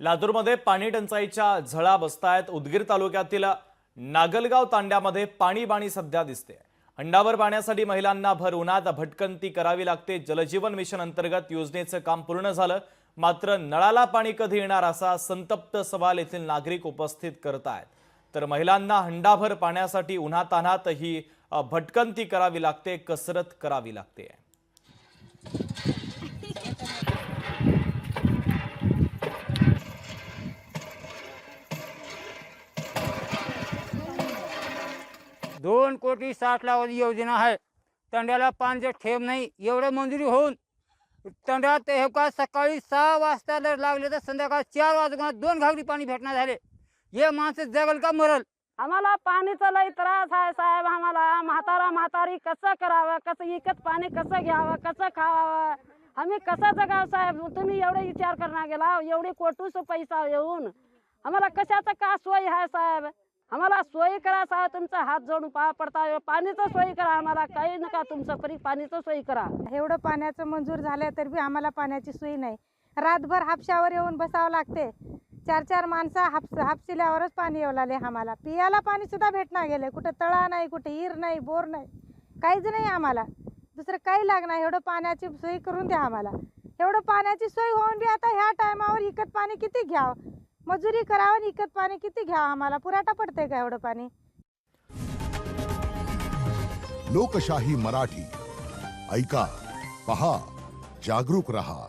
लातूरमध्ये पाणी टंचाईच्या झळा बसतायत। उदगीर तालुक्यातील नागलगाव तांड्यामध्ये पाणी सध्या दिसते। हंडाभर पाण्यासाठी महिलांना भर उन्हात भटकंती करावी लागते। जलजीवन मिशन अंतर्गत योजनेचं काम पूर्ण झालं, मात्र नळाला पाणी कधी येणार असा संतप्त सवाल येथील नागरिक उपस्थित करतायत। तर महिलांना हंडाभर पाण्यासाठी उन्हातान्हात ही भटकंती करावी लागते, कसरत करावी लागते। दोन कोटी 60 लाखाची योजना आहे। तंड्याला पाण्याचे ठेव नाही, एवढे मंजुरी होऊन तंड्यात हे का सकाळी 6 वाजता जर लागले तर संध्याकाळी 4 वाजता 2 घागरी पाणी भेटणार झाले। हे माणसं जगल का मरल? आम्हाला पाणीचा लई त्रास आहे साहेब। आम्हाला म्हातारी कसं करावं, कसं विकत पाणी कसं घ्यावं, कसं खावावं, आम्ही कसं जगावं साहेब? तुम्ही एवढे विचार करणार गेला, एवढे कोटूस पैसा येऊन आम्हाला कशाचं का सोय आहे साहेब? आम्हाला सोयी करा साहेब, तुमचा हात जोडून पडता, पाणीचं सोयी करा, आम्हाला काही नका, तुमचं परी पाणीचं सोयी करा। एवढं पाण्याचं मंजूर झालं तर बी आम्हाला पाण्याची सोय नाही। रातभर हापशावर येऊन बसावं लागते। 4-4 माणसं हापशिल्यावरच पाणी येऊ लागले। आम्हाला पियाला पाणी सुद्धा भेटणार गेले। कुठं तळा नाही, कुठे हिर नाही, बोर नाही, काहीच नाही। आम्हाला दुसरं काही लागणार, एवढं पाण्याची सोय करून द्या आम्हाला। एवढं पाण्याची सोय होऊन बी आता ह्या टायमावर इकत पाणी किती घ्यावं, मजुरी करावं, इकत पाणी किती घ्यावं? आम्हाला पुराठा पडते का एवढं पाणी? लोकशाही मराठी ऐका, पहा, जागरूक रहा।